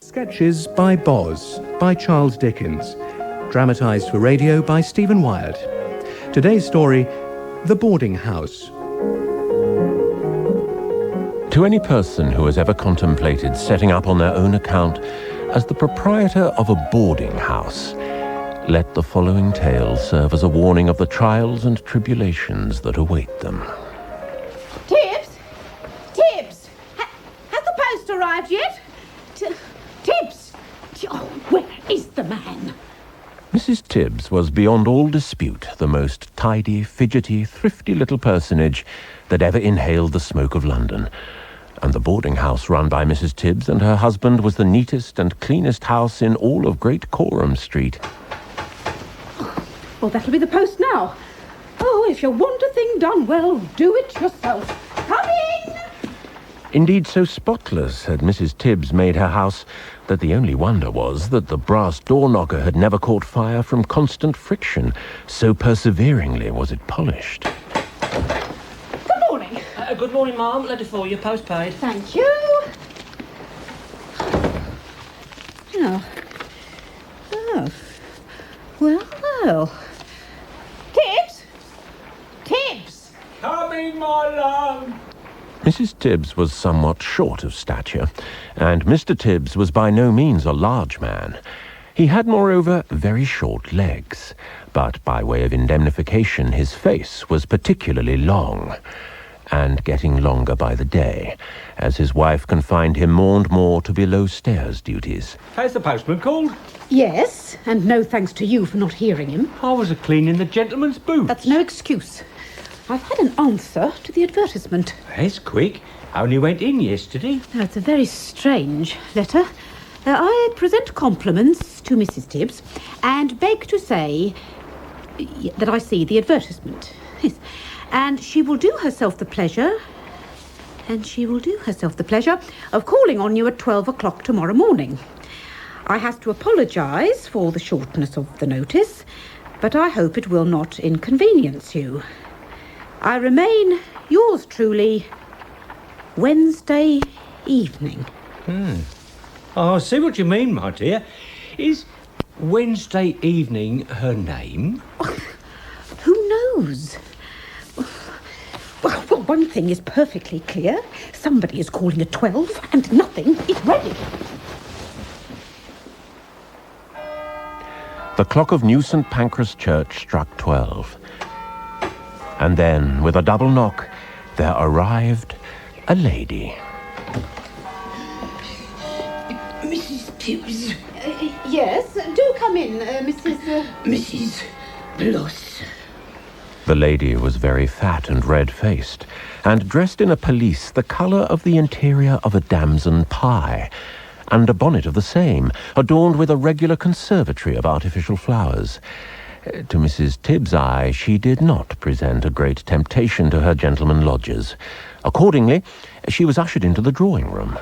Sketches by Boz, by Charles Dickens. Dramatised for radio by Stephen Wyatt. Today's story, The Boarding House. To any person who has ever contemplated setting up on their own account as the proprietor of a boarding house, let the following tale serve as a warning of the trials and tribulations that await them. Tibbs! Tibbs! Has the post arrived yet? Tibbs! Oh, where is the man? Mrs. Tibbs was beyond all dispute the most tidy, fidgety, thrifty little personage that ever inhaled the smoke of London. And the boarding house run by Mrs. Tibbs and her husband was the neatest and cleanest house in all of Great Coram Street. Well, that'll be the post now. Oh, if you want a thing done well, do it yourself. Come in! Indeed, so spotless had Mrs. Tibbs made her house that the only wonder was that the brass door knocker had never caught fire from constant friction, so perseveringly was it polished. Good morning. Good morning, ma'am. Letter for you, postpaid. Thank you. Oh. Well. Tibbs! Tibbs! Coming, my love. Mrs. Tibbs was somewhat short of stature, and Mr. Tibbs was by no means a large man. He had, moreover, very short legs, but by way of indemnification his face was particularly long, and getting longer by the day, as his wife confined him more and more to below-stairs duties. Has the postman called? Yes, and no thanks to you for not hearing him. I was a-cleaning the gentleman's boots. That's no excuse. I've had an answer to the advertisement. That's quick. Only went in yesterday. Now, it's a very strange letter. I present compliments to Mrs. Tibbs and beg to say that I see the advertisement. Yes. And she will do herself the pleasure of calling on you at 12 o'clock tomorrow morning. I have to apologise for the shortness of the notice, but I hope it will not inconvenience you. I remain, yours truly, Wednesday evening. I see what you mean, my dear. Is Wednesday evening her name? Who knows? Well, one thing is perfectly clear. Somebody is calling at 12 and nothing is ready. The clock of New St. Pancras Church struck 12. And then, with a double knock, there arrived a lady. Mrs. Tibbs. Yes, do come in, Mrs. Bloss. The lady was very fat and red-faced, and dressed in a pelisse the colour of the interior of a damson pie, and a bonnet of the same, adorned with a regular conservatory of artificial flowers. To Mrs. Tibbs' eye, she did not present a great temptation to her gentlemen lodgers. Accordingly, she was ushered into the drawing-room.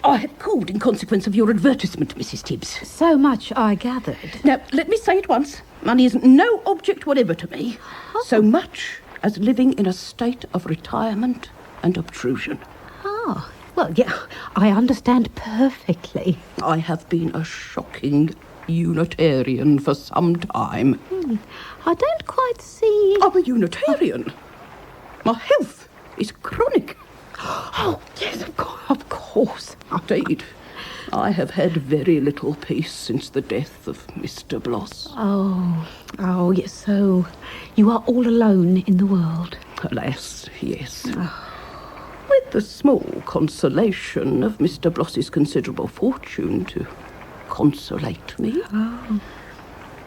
I have called in consequence of your advertisement, Mrs. Tibbs. So much I gathered. Now, let me say at once, money is no object whatever to me, so much as living in a state of retirement and obtrusion. Oh, well, yeah, I understand perfectly. I have been a shocking Unitarian for some time. I don't quite see... I'm a Unitarian. My health is chronic. Oh, yes, of course. Indeed, I have had very little peace since the death of Mr. Bloss. Oh, yes, so you are all alone in the world. Alas, yes. With the small consolation of Mr. Bloss's considerable fortune to consolate me.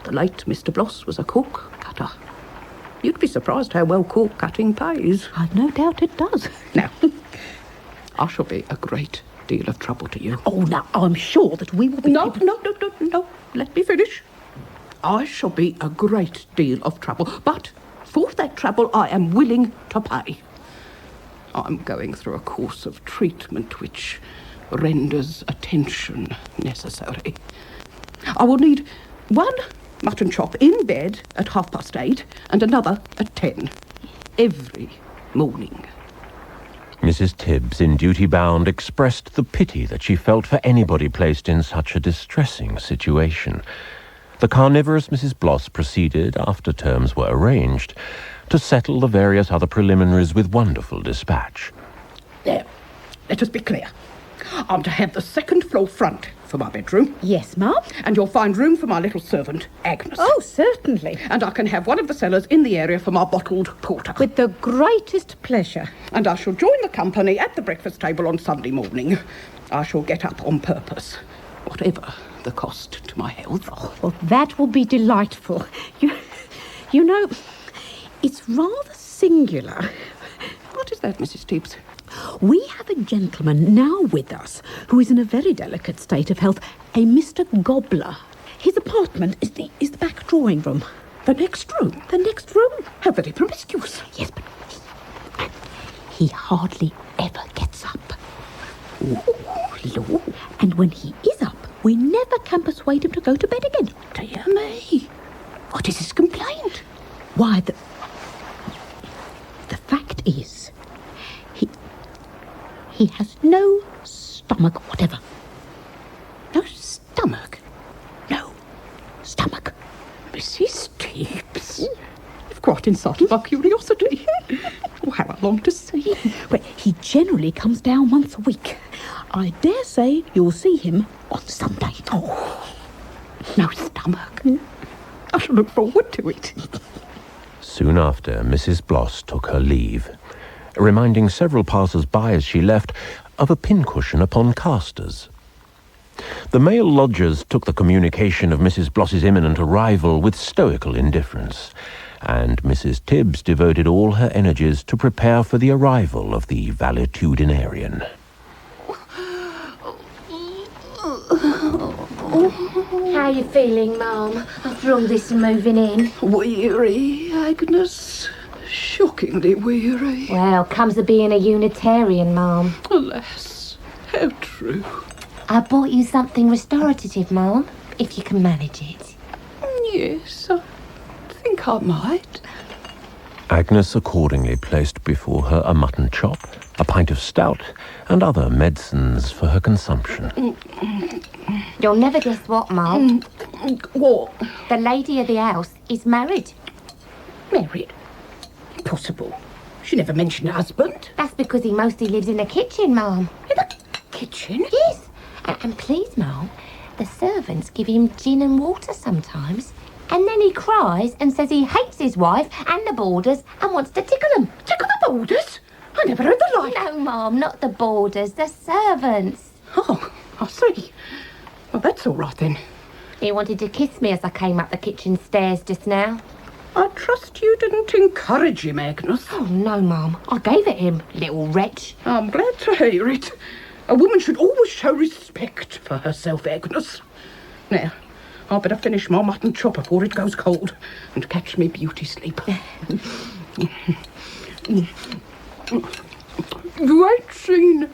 The late Mr. Bloss was a cork cutter. You'd be surprised how well cork cutting pays. I've no doubt it does. Now, I shall be a great deal of trouble to you. Oh, now, I'm sure that we will be... No, let me finish. I shall be a great deal of trouble, but for that trouble I am willing to pay. I'm going through a course of treatment which renders attention necessary. I will need one mutton chop in bed at 8:30 and another at 10 every morning. Mrs. Tibbs, in duty bound, expressed the pity that she felt for anybody placed in such a distressing situation. The carnivorous Mrs. Bloss proceeded, after terms were arranged, to settle the various other preliminaries with wonderful dispatch. There, let us be clear. I'm to have the second floor front for my bedroom. Yes, ma'am. And you'll find room for my little servant, Agnes. Oh, certainly. And I can have one of the cellars in the area for my bottled porter. With the greatest pleasure. And I shall join the company at the breakfast table on Sunday morning. I shall get up on purpose, whatever the cost to my health. Oh, well, that will be delightful. You know, it's rather singular. What is that, Mrs. Tibbs? We have a gentleman now with us who is in a very delicate state of health, a Mr. Gobbler. His apartment is the back drawing room. The next room? The next room? How very promiscuous. Yes, but he hardly ever gets up. Ooh, Lord. And when he is up, we never can persuade him to go to bed again. Dear me. What is his complaint? Why, the fact is, he has no stomach whatever. No stomach? No stomach. Mrs. Tibbs, you've quite incited my curiosity. Oh, how I long to see him. Well, he generally comes down once a week. I dare say you'll see him on Sunday. Oh, no stomach. I shall look forward to it. Soon after, Mrs. Bloss took her leave, reminding several passers-by as she left of a pincushion upon casters. The male lodgers took the communication of Mrs. Bloss's imminent arrival with stoical indifference, and Mrs. Tibbs devoted all her energies to prepare for the arrival of the valetudinarian. How are you feeling, Mum, after all this moving in? Weary, Agnes. Shockingly weary. Well, comes of being a Unitarian, Mum. Alas, how true. I bought you something restorative, Mum, if you can manage it. Yes, I think I might. Agnes accordingly placed before her a mutton chop, a pint of stout, and other medicines for her consumption. You'll never guess what, Mum. What? The lady of the house is married. Married? Impossible. She never mentioned husband. That's because he mostly lives in the kitchen, Mum. In the kitchen? Yes. And please, Mum, the servants give him gin and water sometimes. And then he cries and says he hates his wife and the boarders and wants to tickle them. Tickle the boarders? I never heard the like. No, Mum, not the boarders, the servants. Oh, I see. Well, that's all right then. He wanted to kiss me as I came up the kitchen stairs just now. I trust you didn't encourage him, Agnes. Oh, no, Mum. I gave it him, little wretch. I'm glad to hear it. A woman should always show respect for herself, Agnes. Now, I'd better finish my mutton chop before it goes cold and catch me beauty sleep. You ain't seen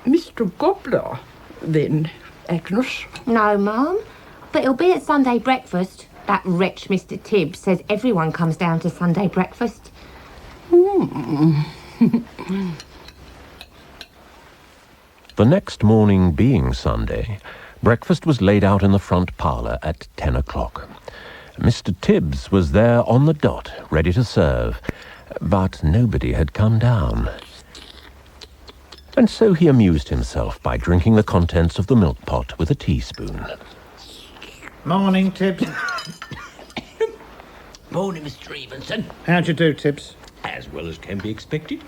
Mr. Gobbler, then, Agnes? No, Mum. But he'll be at Sunday breakfast. That wretch Mr. Tibbs says everyone comes down to Sunday breakfast. The next morning being Sunday, breakfast was laid out in the front parlour at 10 o'clock. Mr. Tibbs was there on the dot, ready to serve, but nobody had come down. And so he amused himself by drinking the contents of the milk pot with a teaspoon. Morning, Tibbs. Morning, Mr. Stevenson. How'd you do, Tibbs? As well as can be expected.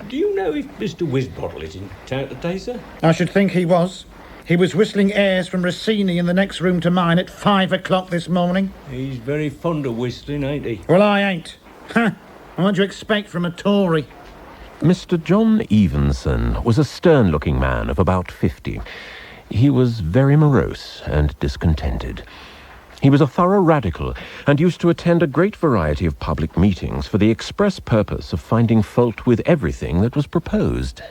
Do you know if Mr. Wisbottle is in town today, sir? I should think he was. He was whistling airs from Rossini in the next room to mine at 5 o'clock this morning. He's very fond of whistling, ain't he? Well, I ain't. Ha! What do you expect from a Tory? Mr. John Evenson was a stern-looking man of about 50. He was very morose and discontented. He was a thorough radical and used to attend a great variety of public meetings for the express purpose of finding fault with everything that was proposed.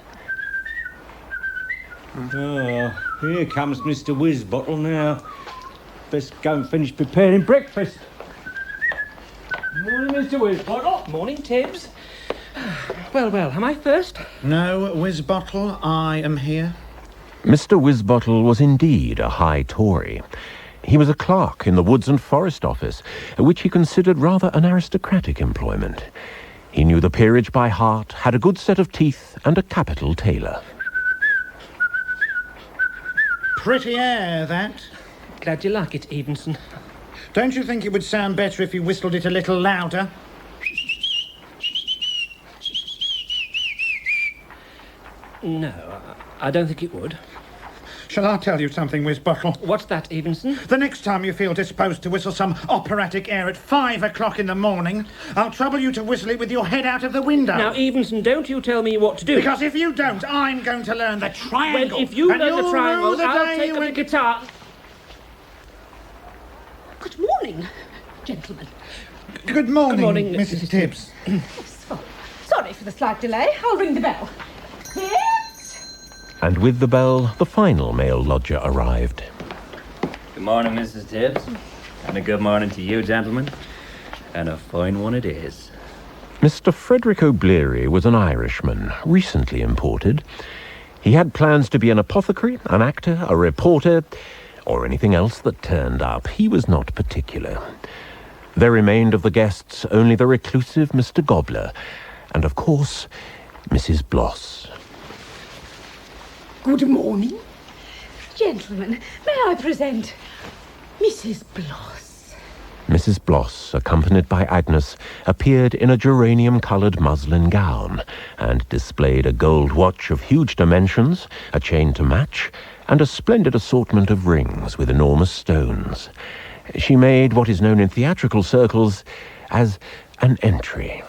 Oh, here comes Mr. Wisbottle now. Best go and finish preparing breakfast. Morning, Mr. Wisbottle. Morning, Tibbs. Well, am I first? No, Whizbottle, I am here. Mr. Wisbottle was indeed a high Tory. He was a clerk in the Woods and Forest Office, which he considered rather an aristocratic employment. He knew the peerage by heart, had a good set of teeth, and a capital tailor. Pretty air, that. Glad you like it, Evenson. Don't you think it would sound better if you whistled it a little louder? No, I don't think it would. Shall I tell you something, Whizbottle? What's that, Evenson? The next time you feel disposed to whistle some operatic air at 5 o'clock in the morning, I'll trouble you to whistle it with your head out of the window. Now, Evenson, don't you tell me what to do. Because if you don't, I'm going to learn the triangle. Well, if you and learn the you'll triangle, rue the I'll day take you up the went- guitar. Good morning, gentlemen. Good morning, Good morning, Mrs. Tibbs. Sorry for the slight delay. I'll ring the bell. Tibbs? And with the bell, the final male lodger arrived. Good morning, Mrs. Tibbs. And a good morning to you, gentlemen. And a fine one it is. Mr. Frederick O'Bleary was an Irishman, recently imported. He had plans to be an apothecary, an actor, a reporter, or anything else that turned up. He was not particular. There remained of the guests only the reclusive Mr. Gobbler, and of course, Mrs. Bloss. Good morning. Gentlemen, may I present Mrs. Bloss? Mrs. Bloss, accompanied by Agnes, appeared in a geranium-coloured muslin gown and displayed a gold watch of huge dimensions, a chain to match, and a splendid assortment of rings with enormous stones. She made what is known in theatrical circles as an entry.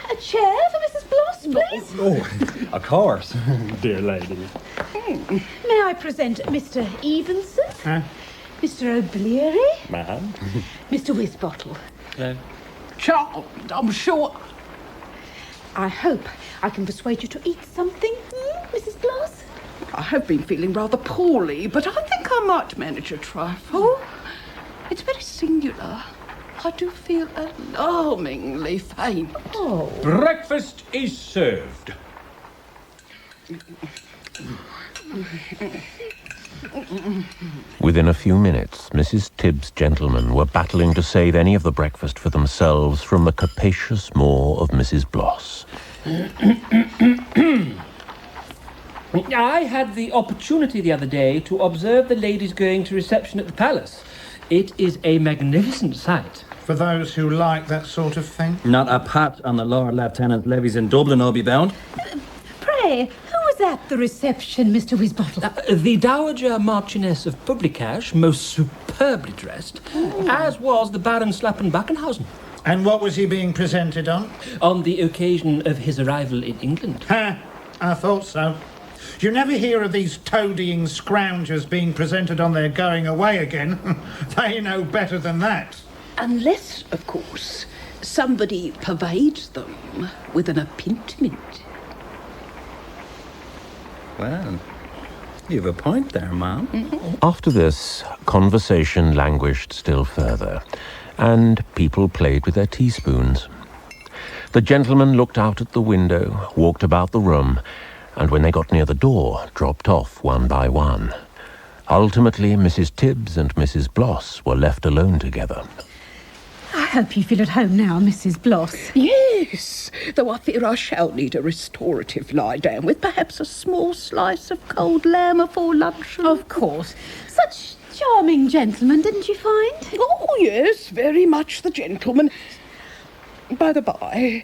A chair for Mrs. Bloss, please? Oh, of course, dear lady. May I present Mr. Evenson? Mr. O'Bleary? Ma'am? Mr. Wisbottle? Hello. Charmed, I'm sure. I hope I can persuade you to eat something, Mrs. Bloss? I have been feeling rather poorly, but I think I might manage a trifle. It's very singular. I do feel alarmingly faint. Oh. Breakfast is served. Within a few minutes, Mrs. Tibbs' gentlemen were battling to save any of the breakfast for themselves from the capacious maw of Mrs. Bloss. I had the opportunity the other day to observe the ladies going to reception at the palace. It is a magnificent sight. For those who like that sort of thing. Not a pat on the Lord Lieutenant levies in Dublin, I'll be bound. Pray, who was at the reception, Mr. Wisbottle? The Dowager Marchioness of Publicash, most superbly dressed, as was the Baron Slappen-Backenhausen. And what was he being presented on? On the occasion of his arrival in England. Ha! I thought so. You never hear of these toadying scroungers being presented on their going away again. They know better than that. Unless, of course, somebody pervades them with an appointment. Well, you've a point there, ma'am. After this, conversation languished still further, and people played with their teaspoons. The gentlemen looked out at the window, walked about the room, and when they got near the door, dropped off one by one. Ultimately, Mrs. Tibbs and Mrs. Bloss were left alone together. I hope you feel at home now, Mrs. Bloss. Yes, though I fear I shall need a restorative lie down with perhaps a small slice of cold lamb before luncheon. Of course. Such charming gentlemen, didn't you find? Oh, yes, very much the gentleman. By the by,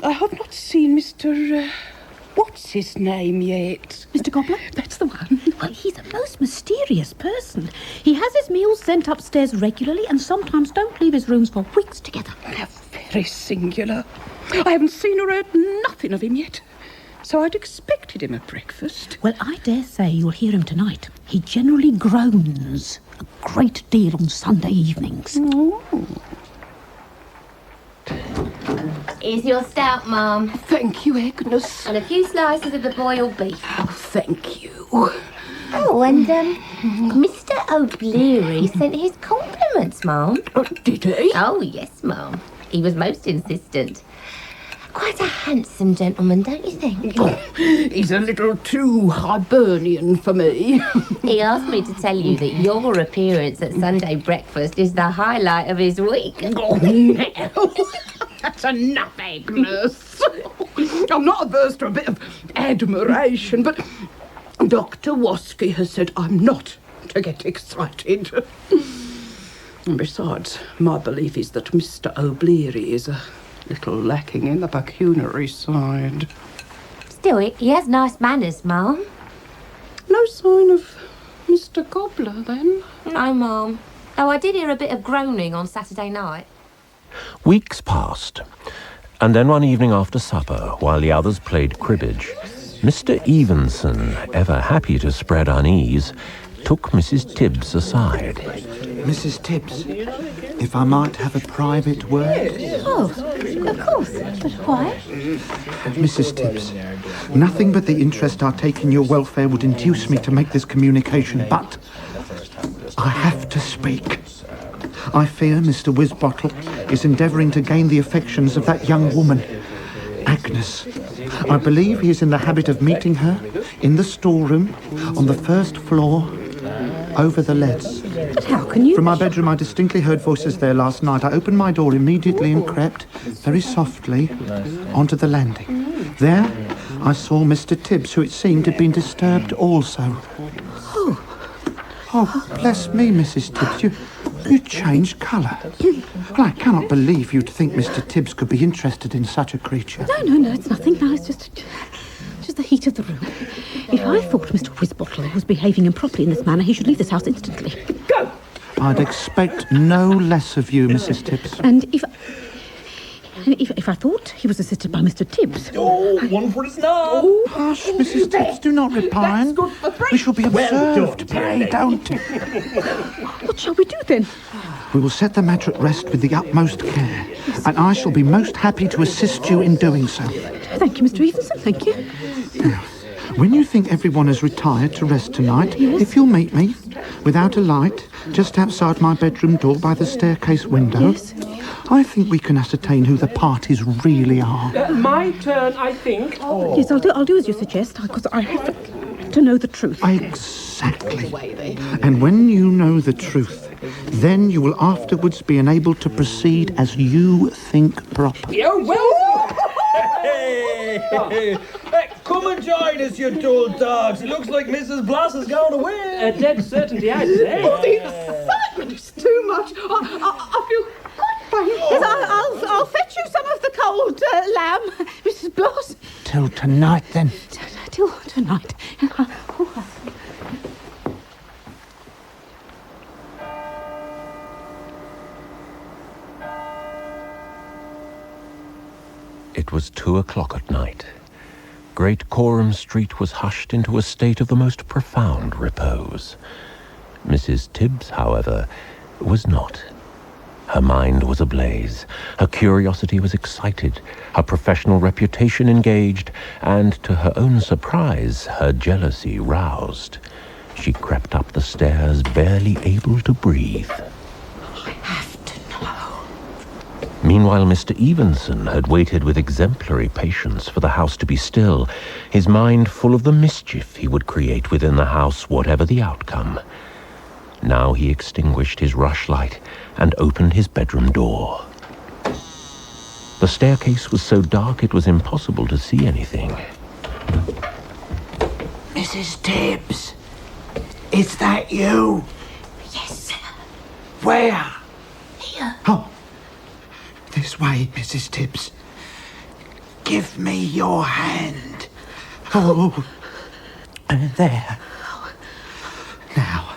I have not seen Mr. What's his name yet? Mr. Gobbler? That's the one. Well, he's a most mysterious person. He has his meals sent upstairs regularly and sometimes don't leave his rooms for weeks together. How very singular. I haven't seen or heard nothing of him yet. So I'd expected him at breakfast. Well, I dare say you'll hear him tonight. He generally groans a great deal on Sunday evenings. Here's your stout, Mum. Thank you, Agnes. And a few slices of the boiled beef. Oh, thank you. Oh, and Mr. O'Bleary sent his compliments, Mum. Did he? Oh, yes, Mum. He was most insistent. Quite a handsome gentleman, don't you think? He's a little too Hibernian for me. He asked me to tell you that your appearance at Sunday breakfast is the highlight of his week. Oh, no. That's enough, Agnes. I'm not averse to a bit of admiration, but Dr. Woski has said I'm not to get excited. And besides, my belief is that Mr. O'Bleary is a little lacking in the pecuniary side. Still, he has nice manners, Mum. No sign of Mr. Gobbler, then? No, Mum. Oh, I did hear a bit of groaning on Saturday night. Weeks passed, and then one evening after supper, while the others played cribbage, Mr. Evenson, ever happy to spread unease, took Mrs. Tibbs aside. Mrs. Tibbs, if I might have a private word? Oh, of course. But why? Mrs. Tibbs, nothing but the interest I take in your welfare would induce me to make this communication, but I have to speak. I fear Mr. Wisbottle is endeavouring to gain the affections of that young woman, Agnes. I believe he is in the habit of meeting her in the storeroom on the first floor over the leads. But how can you... From my bedroom, I distinctly heard voices there last night. I opened my door immediately and crept, very softly, onto the landing. There, I saw Mr. Tibbs, who it seemed had been disturbed also. Oh, bless me, Mrs. Tibbs, you changed colour. Well, I cannot believe you'd think Mr. Tibbs could be interested in such a creature. No, it's nothing. No, it's just the heat of the room. If I thought Mr. Wisbottle was behaving improperly in this manner, he should leave this house instantly. Go! I'd expect no less of you, Mrs. Tibbs. And if I thought he was assisted by Mr. Tibbs... Oh, one for his knob. Oh, hush, Mrs. Tibbs, do not repine. We shall be observed. Pray, don't. What shall we do, then? We will set the matter at rest with the utmost care, and I shall be most happy to assist you in doing so. Thank you, Mr. Evenson, thank you. Now, when you think everyone has retired to rest tonight, if you'll meet me, without a light, just outside my bedroom door by the staircase window, I think we can ascertain who the parties really are. My turn, I think. Yes, I'll do as you suggest, because I have to know the truth. Exactly. And when you know the truth, then you will afterwards be enabled to proceed as you think proper. Yeah, well... Hey, come and join us, you dull dogs. It looks like Mrs. Bloss has gone away. A dead certainty, I'd say. Oh, the excitement is too much. I feel quite faint. Yes, I'll fetch you some of the cold lamb, Mrs. Bloss. Till tonight, then. Till tonight. It was 2:00 at night. Great Coram Street was hushed into a state of the most profound repose. Mrs. Tibbs, however, was not. Her mind was ablaze, her curiosity was excited, her professional reputation engaged, and, to her own surprise, her jealousy roused. She crept up the stairs, barely able to breathe. I have to know. Meanwhile, Mr. Evenson had waited with exemplary patience for the house to be still, his mind full of the mischief he would create within the house, whatever the outcome. Now he extinguished his rushlight and opened his bedroom door. The staircase was so dark it was impossible to see anything. Mrs. Tibbs, is that you? Yes, sir. Where? Here. Oh, this way, Mrs. Tibbs. Give me your hand. Oh, there. Now,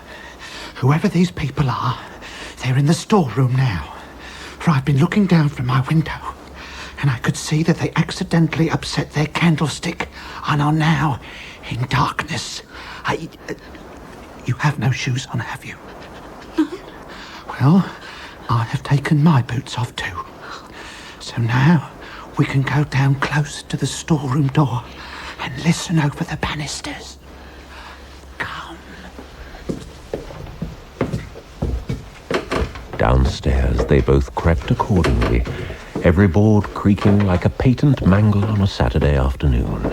whoever these people are, they're in the storeroom now. For I've been looking down from my window, and I could see that they accidentally upset their candlestick and are now in darkness. You have no shoes on, have you? No. Well, I have taken my boots off too. So now we can go down close to the storeroom door and listen over the banisters. Come. Downstairs they both crept accordingly, every board creaking like a patent mangle on a Saturday afternoon.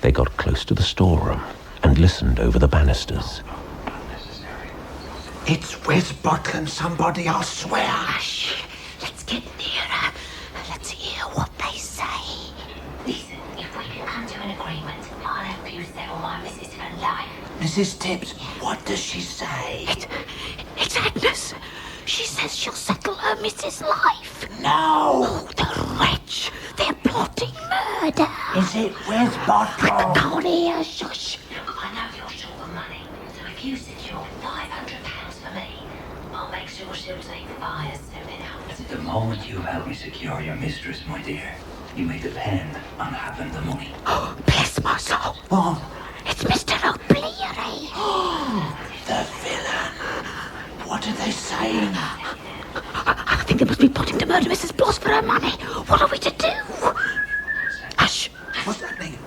They got close to the storeroom and listened over the banisters. It's Wisbottle and somebody, I swear. Hush. Let's get nearer. Let's hear what they say. Listen, if we can come to an agreement, I'll help you settle my missus for life. Mrs. Tibbs, what does she say? It's Agnes. She says she'll settle her missus' life. No! Oh, the wretch. They're plotting murder. Is it Wisbottle? I can't hear. Shush. I know you're short of money, so if you secure £500 for me, I'll make sure she'll take fire soon enough. The moment you help me secure your mistress, my dear, you may depend on having the money. Oh, bless my soul. Oh, it's Mr. O'Bleary. the villain. What are they saying? I think they must be plotting to murder Mrs. Bloss for her money. What are we to do? Hush. What's happening?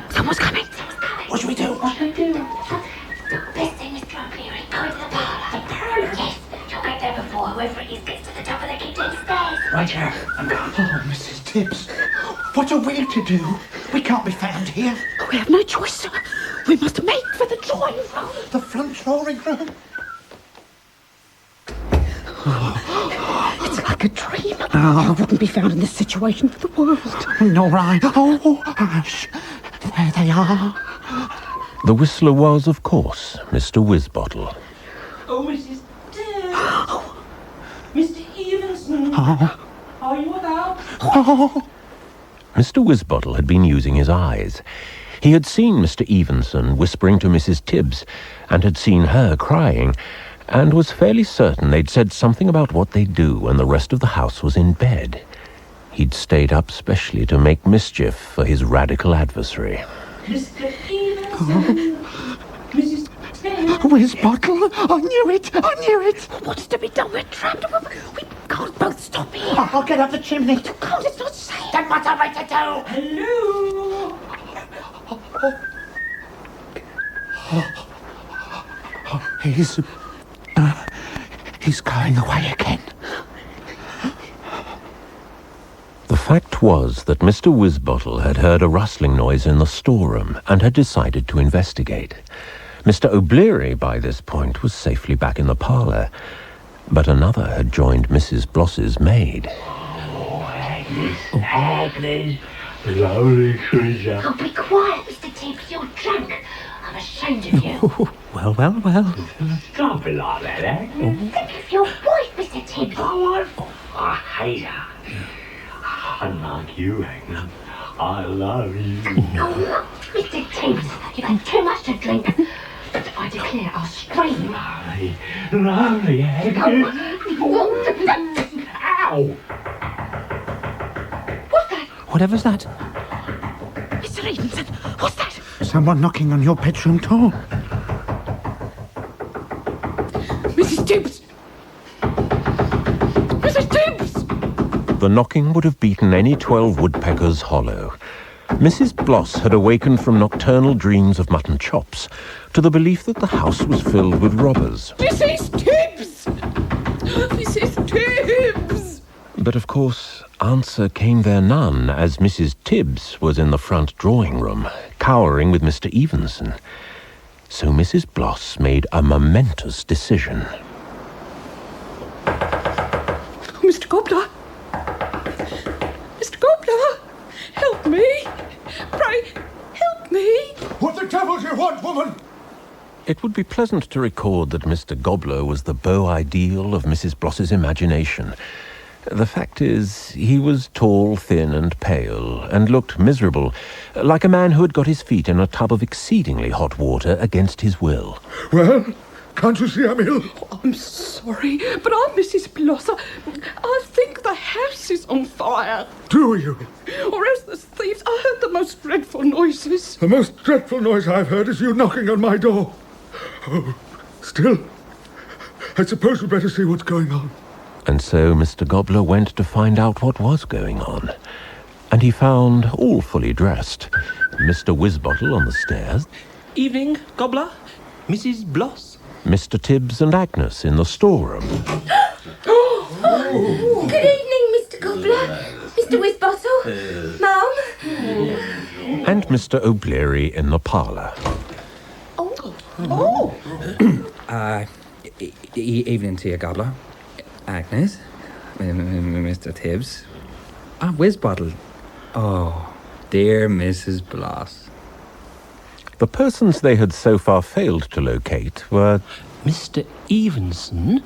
Someone's coming. What should we do? What should we do? The best thing is Mr. O'Bleary. Go into the parlour. The parlour? Yes. You'll get there before whoever it is gets to the top of the kitchen stairs. Right here, I'm gone. Oh, Mrs. Tibbs, what are we to do? We can't be found here. We have no choice, sir. We must make for the drawing room. The front drawing room? It's like a dream. I wouldn't be found in this situation for the world. All right. Oh, hush. There they are. The whistler was, of course, Mr. Wisbottle. Oh, Mrs. Tibbs. Mr. Evenson. Oh. Are you about? Oh. Mr. Wisbottle had been using his eyes. He had seen Mr. Evenson whispering to Mrs. Tibbs, and had seen her crying, and was fairly certain they'd said something about what they'd do when the rest of the house was in bed. He'd stayed up specially to make mischief for his radical adversary. Mr. Evenson. Mrs. Tibbs. Wisbottle, I knew it. What's to be done? We're trapped. We can't both stop here. I'll get up the chimney. You can't. It's not safe. Then what are we to do? Hello. He's going away again. The fact was that Mr. Wisbottle had heard a rustling noise in the storeroom and had decided to investigate. Mr. O'Bleary, by this point, was safely back in the parlour, but another had joined Mrs. Bloss's maid. Oh, Agnes, lovely creature. Oh, be quiet, Mr. Tibbs. You're drunk. I'm ashamed of you. Well. Stop it like that, Agnes. Think of your wife, Mr. Tibbs. Oh, I hate her. Unlike you, Agnes, I love you. Oh, Mr. Tibbs, you've had too much to drink. I declare I'll scream. Lovely, Agnes. Ow! What's that? Whatever's that? Mr. Evenson, what's that? Someone knocking on your bedroom door. Mrs. Tibbs! Mrs. Tibbs! The knocking would have beaten any 12 woodpeckers hollow. Mrs. Bloss had awakened from nocturnal dreams of mutton chops to the belief that the house was filled with robbers. Mrs. Tibbs! Mrs. Tibbs! But of course, answer came there none, as Mrs. Tibbs was in the front drawing room, cowering with Mr. Evenson. So Mrs. Bloss made a momentous decision. Mr. Gobbler! Mr. Gobbler! Help me! Pray, help me! What the devil do you want, woman? It would be pleasant to record that Mr. Gobbler was the beau ideal of Mrs. Bloss's imagination. The fact is, he was tall, thin, and pale, and looked miserable, like a man who had got his feet in a tub of exceedingly hot water against his will. Well, can't you see I'm ill? Oh, I'm sorry, but I'm Mrs. Bloss. I think the house is on fire. Do you? Or else there's thieves. I heard the most dreadful noises. The most dreadful noise I've heard is you knocking on my door. Oh, still, I suppose we'd better see what's going on. And so Mr. Gobbler went to find out what was going on. And he found, all fully dressed, Mr. Wisbottle on the stairs. Evening, Gobbler. Mrs. Bloss. Mr. Tibbs and Agnes in the storeroom. Good evening, Mr. Gobbler. Mr. Wisbottle, Mum. And Mr. O'Bleary in the parlour. Evening to you, Gobbler. Agnes. Mr. Tibbs. Wisbottle. Oh, dear Mrs. Bloss. The persons they had so far failed to locate were Mr. Evenson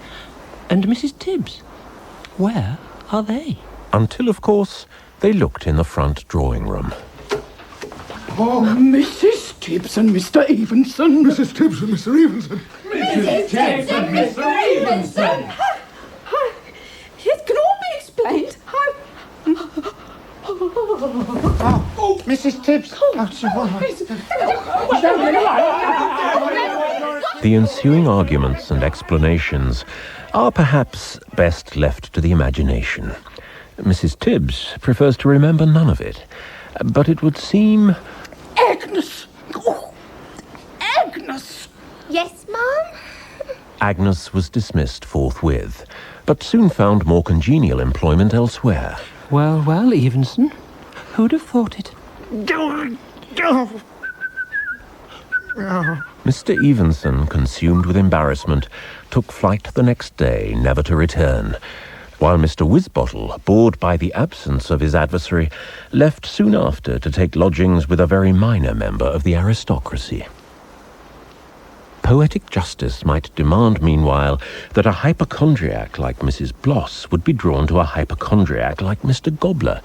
and Mrs. Tibbs. Where are they? Until, of course, they looked in the front drawing room. Oh, Mrs. Tibbs and Mr. Evenson. Mrs. Tibbs and Mr. Evenson. Mrs. Tibbs and Mr. Evenson. It can all be explained. Oh, Mrs. Tibbs. The ensuing arguments and explanations are perhaps best left to the imagination. Mrs. Tibbs prefers to remember none of it, but it would seem... Agnes! Oh, Agnes! Yes, Mum? Agnes was dismissed forthwith, but soon found more congenial employment elsewhere. Well, Evenson. Who'd have thought it? Mr. Evenson, consumed with embarrassment, took flight the next day, never to return, while Mr. Wisbottle, bored by the absence of his adversary, left soon after to take lodgings with a very minor member of the aristocracy. Poetic justice might demand, meanwhile, that a hypochondriac like Mrs. Bloss would be drawn to a hypochondriac like Mr. Gobbler,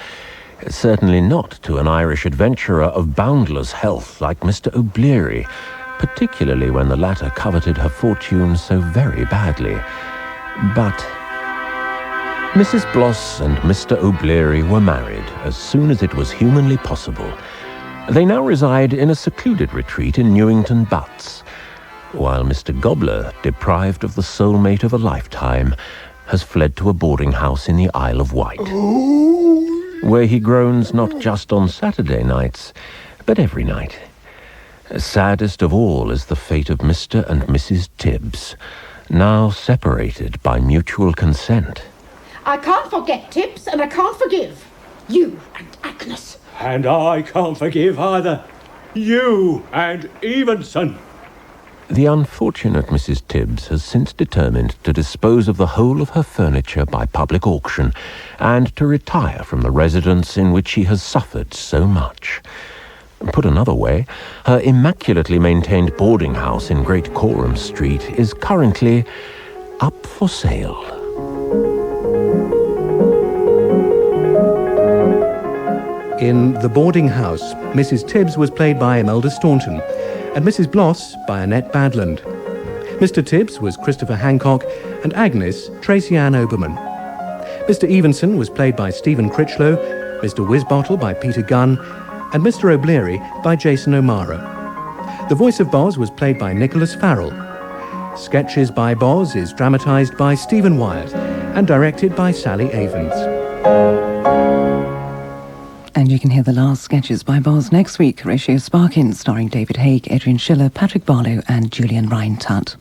certainly not to an Irish adventurer of boundless health like Mr. O'Bleary, particularly when the latter coveted her fortune so very badly. But Mrs. Bloss and Mr. O'Bleary were married as soon as it was humanly possible. They now reside in a secluded retreat in Newington Butts, while Mr. Gobbler, deprived of the soulmate of a lifetime, has fled to a boarding house in the Isle of Wight, where he groans not just on Saturday nights, but every night. Saddest of all is the fate of Mr. and Mrs. Tibbs, now separated by mutual consent. I can't forget Tibbs, and I can't forgive you and Agnes. And I can't forgive either you and Evenson. The unfortunate Mrs. Tibbs has since determined to dispose of the whole of her furniture by public auction and to retire from the residence in which she has suffered so much. Put another way, her immaculately maintained boarding house in Great Coram Street is currently up for sale. In The Boarding House, Mrs. Tibbs was played by Imelda Staunton, and Mrs. Bloss by Annette Badland. Mr. Tibbs was Christopher Hancock, and Agnes, Tracy Ann Oberman. Mr. Evenson was played by Stephen Critchlow, Mr. Wisbottle by Peter Gunn, and Mr. O'Bleary by Jason O'Mara. The voice of Boz was played by Nicholas Farrell. Sketches by Boz is dramatised by Stephen Wyatt and directed by Sally Avens. And you can hear the last sketches by Boz next week. Horatio Sparkins, starring David Haig, Adrian Schiller, Patrick Barlow and Julian Rhind-Tutt.